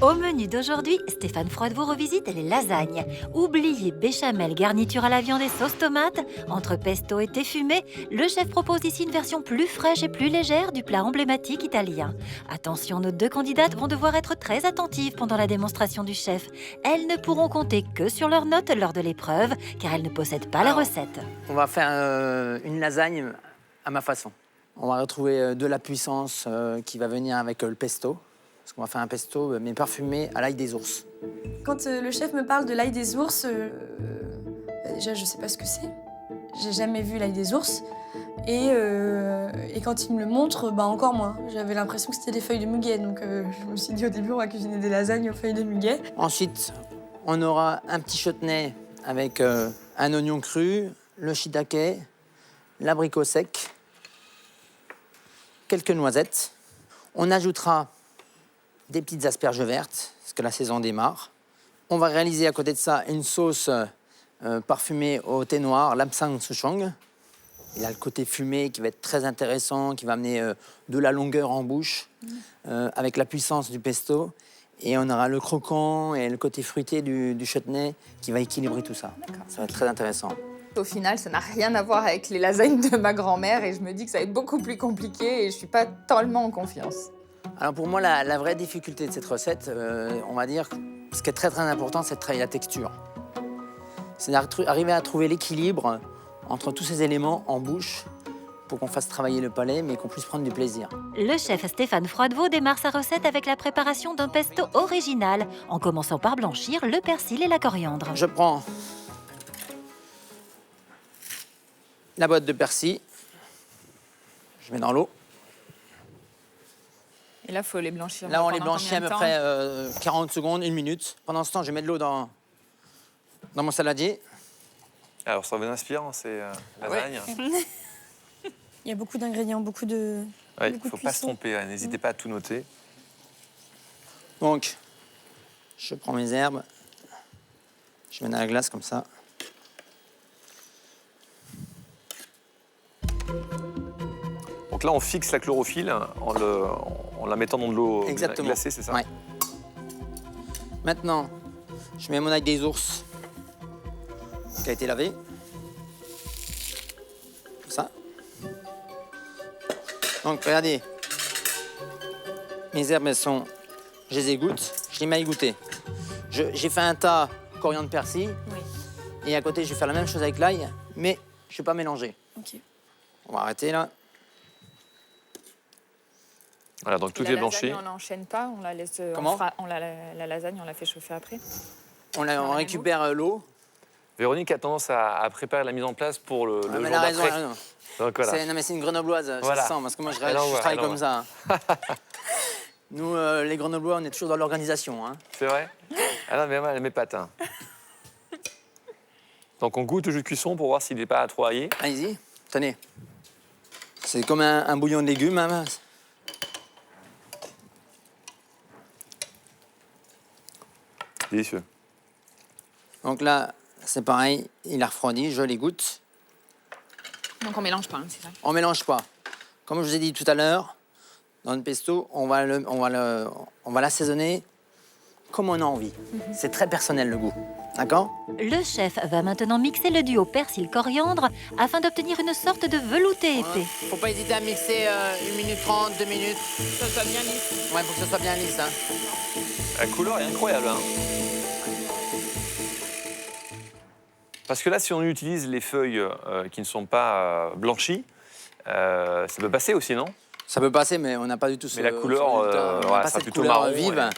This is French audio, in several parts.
Au menu d'aujourd'hui, Stéphane Froidevaux revisite les lasagnes. Oubliez béchamel, garniture à la viande et sauce tomate. Entre pesto et thé fumé, le chef propose ici une version plus fraîche et plus légère du plat emblématique italien. Attention, nos deux candidates vont devoir être très attentives pendant la démonstration du chef. Elles ne pourront compter que sur leurs notes lors de l'épreuve, car elles ne possèdent pas la recette. On va faire une lasagne à ma façon. On va retrouver de la puissance qui va venir avec le pesto. Parce qu'on va faire un pesto, mais parfumé à l'ail des ours. Quand le chef me parle de l'ail des ours, déjà je sais pas ce que c'est. J'ai jamais vu l'ail des ours. Et quand il me le montre, bah encore moins. J'avais l'impression que c'était des feuilles de muguet. Donc je me suis dit au début, on va cuisiner des lasagnes aux feuilles de muguet. Ensuite, on aura un petit chutney avec un oignon cru, le shiitake, l'abricot sec, quelques noisettes. On ajoutera des petites asperges vertes, parce que la saison démarre. On va réaliser à côté de ça une sauce parfumée au thé noir, lam-sang souchong. Il a le côté fumé qui va être très intéressant, qui va amener de la longueur en bouche, avec la puissance du pesto. Et on aura le croquant et le côté fruité du chutney qui va équilibrer tout ça. Ça va être très intéressant. Au final, ça n'a rien à voir avec les lasagnes de ma grand-mère et je me dis que ça va être beaucoup plus compliqué et je suis pas totalement en confiance. Alors pour moi, la vraie difficulté de cette recette, on va dire, ce qui est très très important, c'est de travailler la texture. C'est d'arriver à trouver l'équilibre entre tous ces éléments en bouche pour qu'on fasse travailler le palais, mais qu'on puisse prendre du plaisir. Le chef Stéphane Froidevaux démarre sa recette avec la préparation d'un pesto original, en commençant par blanchir le persil et la coriandre. Je prends la boîte de persil, je mets dans l'eau. Et là, il faut les blanchir. Là, on les pendant blanchit à combien peu de temps près 40 secondes, 1 minute. Pendant ce temps, je mets de l'eau dans mon saladier. Alors, ça vous inspire, ces lasagnes? Il y a beaucoup d'ingrédients, beaucoup de. Il ne faut pas se tromper, n'hésitez pas à tout noter. Donc, je prends mes herbes, je mets dans la glace comme ça. Donc là, on fixe la chlorophylle en la mettant dans de l'eau glacée, c'est ça? Ouais. Maintenant, je mets mon ail des ours qui a été lavé. Comme ça. Donc, regardez. Mes herbes, je les égoutte, je les mets à égoutter. J'ai fait un tas coriandre persil. Oui. Et à côté, je vais faire la même chose avec l'ail, mais je ne vais pas mélanger. Ok. On va arrêter là. Voilà, donc tout est blanchi. On l'enchaîne pas, on la laisse. Comment la lasagne, on la fait chauffer après. On récupère l'eau. Véronique a tendance à préparer la mise en place pour le jour Mais elle a raison, d'après. elle a raison. Donc voilà. Non, mais c'est une grenobloise, Voilà. ça se sent, parce que moi, je Elle envoie, travaille elle comme ça. Nous, les grenoblois, on est toujours dans l'organisation. Hein. C'est vrai? Ah non, mais elle m'épate. Hein. Donc on goûte au jus de cuisson pour voir s'il n'est pas trop aillé. Allez-y, tenez. C'est comme un bouillon de légumes. Hein. Délicieux. Donc là, c'est pareil, il a refroidi, je l'égoutte. Donc on mélange pas, c'est ça? On mélange pas. Comme je vous ai dit tout à l'heure, dans le pesto, on va l'assaisonner comme on a envie. C'est très personnel, le goût. D'accord? Le chef va maintenant mixer le duo persil-coriandre afin d'obtenir une sorte de velouté épais. Faut pas hésiter à mixer 1 minute 30, 2 minutes. Ça soit bien lisse. Ouais, faut que ce soit bien lisse. Hein. La couleur est incroyable. Hein. Parce que là, si on utilise les feuilles qui ne sont pas blanchies, ça peut passer aussi, non? Ça peut passer, mais on n'a pas du tout ce. Mais la couleur, on n'a pas sera cette plutôt couleur marron, vive. ouais.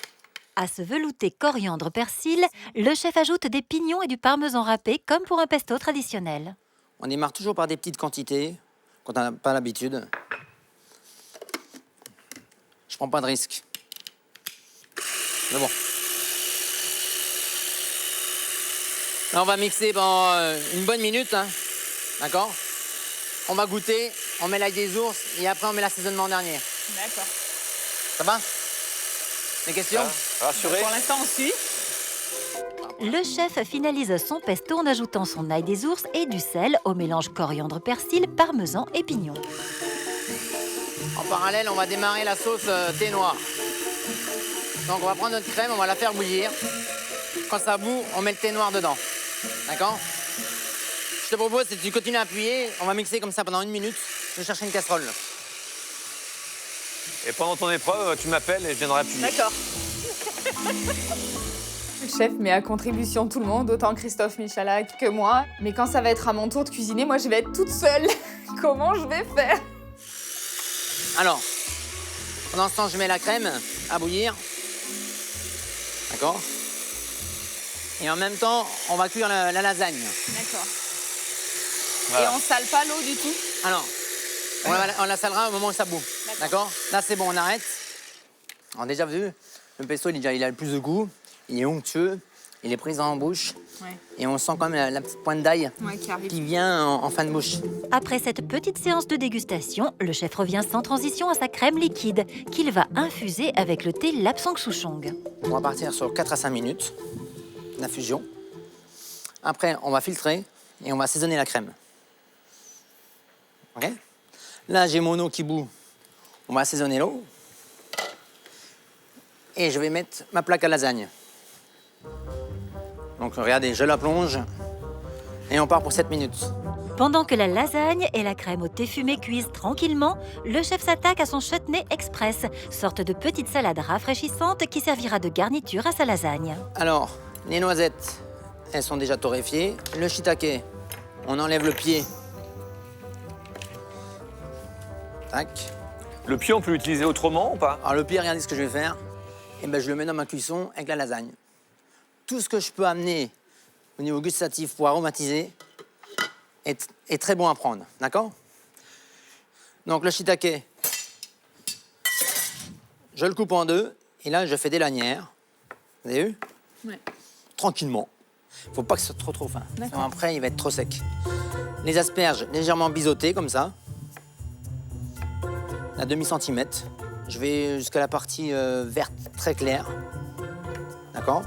À ce velouté coriandre-persil, le chef ajoute des pignons et du parmesan râpé comme pour un pesto traditionnel. On démarre toujours par des petites quantités, quand on n'a pas l'habitude. Je prends pas de risque. Mais bon. Là, on va mixer pendant une bonne minute, hein. D'accord? On va goûter, on met l'ail des ours et après on met l'assaisonnement en dernier. D'accord. Ça va? Des questions? Rassuré? Pour l'instant, on suit. Le chef finalise son pesto en ajoutant son ail des ours et du sel au mélange coriandre-persil, parmesan et pignon. En parallèle, on va démarrer la sauce thé noir. Donc on va prendre notre crème, on va la faire bouillir. Quand ça bout, on met le thé noir dedans. D'accord? Je te propose, c'est que tu continues à appuyer. On va mixer comme ça pendant 1 minute. Je vais chercher une casserole. Et pendant ton épreuve, tu m'appelles et je viendrai appuyer. D'accord. Le chef met à contribution tout le monde, autant Christophe Michalak que moi. Mais quand ça va être à mon tour de cuisiner, moi je vais être toute seule. Comment je vais faire? Alors, pendant ce temps, je mets la crème à bouillir. D'accord? Et en même temps, on va cuire la lasagne. D'accord. Voilà. Et on sale pas l'eau du tout? Alors, on la salera au moment où ça bout. D'accord? Là, c'est bon, on arrête. Alors déjà, vu, le pesto, il a le plus de goût. Il est onctueux, il est pris en bouche. Ouais. Et on sent quand même la petite pointe d'ail Ouais, qui arrive. qui vient en fin de bouche. Après cette petite séance de dégustation, le chef revient sans transition à sa crème liquide qu'il va infuser avec le thé Lapsang Souchong. On va partir sur 4 à 5 minutes d'infusion. Après, on va filtrer et on va assaisonner la crème. OK? Là, j'ai mon eau qui bout. On va assaisonner l'eau. Et je vais mettre ma plaque à lasagne. Donc, regardez, je la plonge et on part pour 7 minutes. Pendant que la lasagne et la crème au thé fumé cuisent tranquillement, le chef s'attaque à son chutney express, sorte de petite salade rafraîchissante qui servira de garniture à sa lasagne. Alors, les noisettes, elles sont déjà torréfiées. Le shiitake, on enlève le pied. Tac. Le pied, on peut l'utiliser autrement ou pas? Alors le pied, regardez ce que je vais faire. Eh ben, je le mets dans ma cuisson avec la lasagne. Tout ce que je peux amener au niveau gustatif pour aromatiser est très bon à prendre, d'accord? Donc le shiitake, je le coupe en deux et là je fais des lanières. Vous avez vu? Ouais. Tranquillement. Faut pas que ce soit trop fin. D'accord. Sinon, après, il va être trop sec. Les asperges légèrement biseautées comme ça, à demi-centimètre. Je vais jusqu'à la partie verte très claire. D'accord?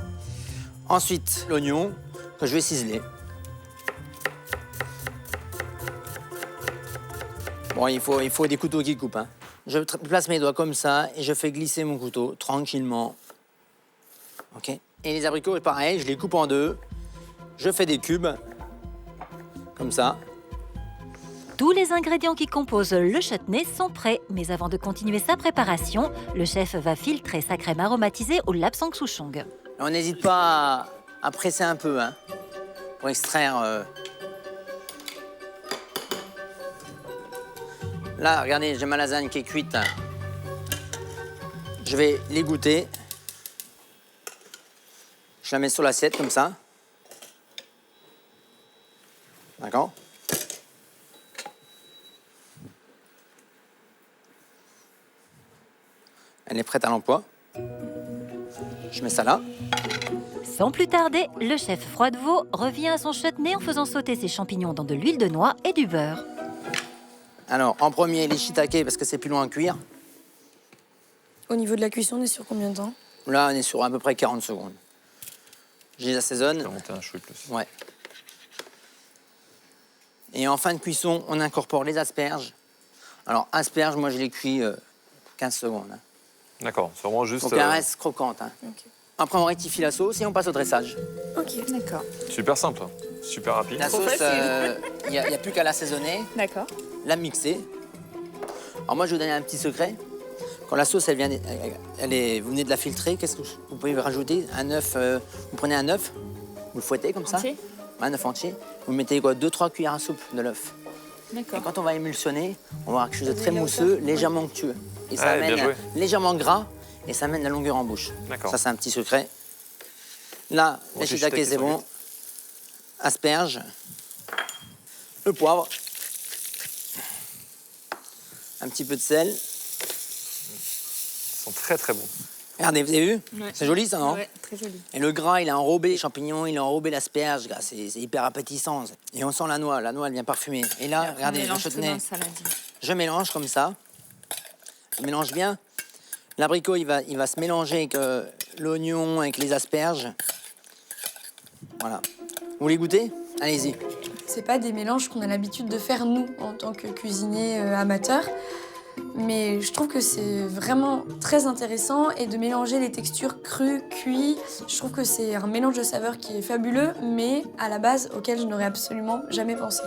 Ensuite, l'oignon que je vais ciseler. Bon, il faut des couteaux qui coupent. Hein. Je place mes doigts comme ça et je fais glisser mon couteau tranquillement. OK? Et les abricots, pareil, je les coupe en deux. Je fais des cubes, comme ça. Tous les ingrédients qui composent le chutney sont prêts, mais avant de continuer sa préparation, le chef va filtrer sa crème aromatisée au Lapsang Souchong. On n'hésite pas à presser un peu, hein, pour extraire. Là, regardez, j'ai ma lasagne qui est cuite. Je vais l'égoutter. Je la mets sur l'assiette, comme ça. D'accord? Elle est prête à l'emploi. Je mets ça là. Sans plus tarder, le chef Froidevaux revient à son chutney en faisant sauter ses champignons dans de l'huile de noix et du beurre. Alors, en premier, les shiitake, parce que c'est plus long à cuire. Au niveau de la cuisson, on est sur combien de temps? Là, on est sur à peu près 40 secondes. Je les assaisonne. Je vais monter un chouï plus. Ouais. Et en fin de cuisson, on incorpore les asperges. Alors, asperges, moi, je les cuis 15 secondes. Hein. D'accord, c'est vraiment juste. Faut qu'elles restent croquantes. Hein. Ok. Après, on rectifie la sauce et on passe au dressage. Ok. D'accord. Super simple, hein. Super rapide. La Trop sauce, facile. il n'y a plus qu'à l'assaisonner, D'accord. la mixer. Alors, moi, je vais vous donner un petit secret. Quand la sauce, vous venez de la filtrer, qu'est-ce que vous pouvez rajouter? Un œuf, vous prenez un œuf, vous le fouettez comme ça. Entier? Un œuf entier. Vous mettez quoi, 2-3 cuillères à soupe de l'œuf. Et D'accord. quand on va émulsionner, on va avoir quelque chose de très mousseux, légèrement onctueux. Et ça Ouais, bien amène joué. légèrement gras et ça amène la longueur en bouche. D'accord. Ça, c'est un petit secret. Là, Bon, les c'est shiitake, shiitake, c'est bon. Asperges. Le poivre. Un petit peu de sel. Ils sont très très bons. Regardez, vous avez vu? Ouais. C'est joli, ça, non? Ouais, très joli. Et le gras, il a enrobé les champignons, il a enrobé l'asperge. C'est hyper appétissant. Et on sent la noix. La noix, elle vient parfumer. Et là, regardez, le mélange tout chutney. dans le saladier. Je mélange comme ça. Je mélange bien. L'abricot, il va se mélanger avec l'oignon, avec les asperges. Voilà. Vous voulez goûter? Allez-y. C'est pas des mélanges qu'on a l'habitude de faire, nous, en tant que cuisiniers amateurs. Mais je trouve que c'est vraiment très intéressant et de mélanger les textures crues, cuites. Je trouve que c'est un mélange de saveurs qui est fabuleux, mais à la base auquel je n'aurais absolument jamais pensé.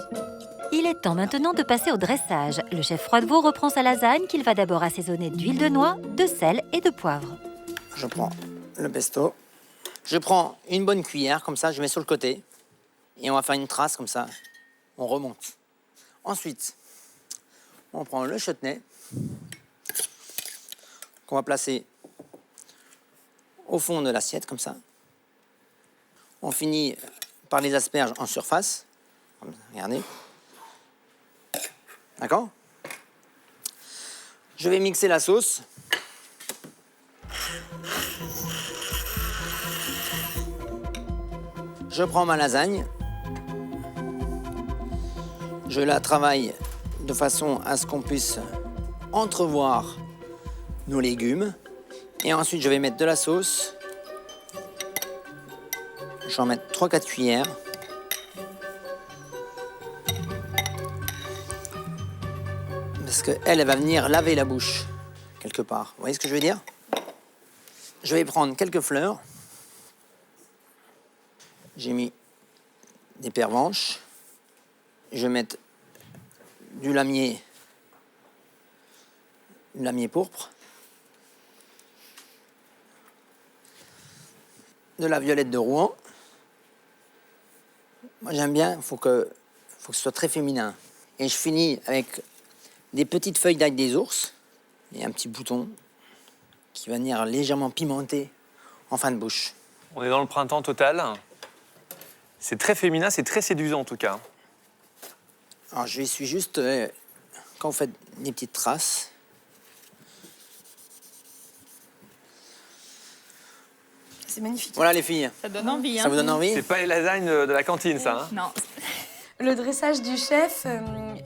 Il est temps maintenant de passer au dressage. Le chef Froidevaux reprend sa lasagne qu'il va d'abord assaisonner d'huile de noix, de sel et de poivre. Je prends le pesto. Je prends une bonne cuillère, comme ça, je mets sur le côté. Et on va faire une trace, comme ça. On remonte. Ensuite, on prend le chutney qu'on va placer au fond de l'assiette, comme ça. On finit par les asperges en surface. Regardez. D'accord? Je vais mixer la sauce. Je prends ma lasagne. Je la travaille de façon à ce qu'on puisse entrevoir nos légumes. Et ensuite, je vais mettre de la sauce. Je vais en mettre 3-4 cuillères. Parce qu'elle va venir laver la bouche, quelque part. Vous voyez ce que je veux dire? Je vais prendre quelques fleurs. J'ai mis des pervenches. Je vais mettre du lamier pourpre. De la violette de Rouen. Moi, j'aime bien, il faut que ce soit très féminin. Et je finis avec des petites feuilles d'ail des ours et un petit bouton qui va venir légèrement pimenter en fin de bouche. On est dans le printemps total. C'est très féminin, c'est très séduisant en tout cas. Alors, je suis juste, quand vous faites des petites traces, C'est magnifique. voilà les filles, Ça donne envie, ça vous donne envie? C'est pas les lasagnes de la cantine, ça. Hein. Non. Le dressage du chef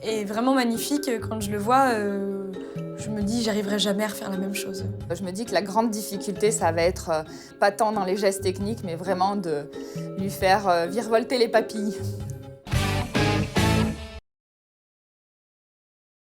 est vraiment magnifique. Quand je le vois, je me dis j'arriverai jamais à refaire la même chose. Je me dis que la grande difficulté, ça va être pas tant dans les gestes techniques, mais vraiment de lui faire virevolter les papilles.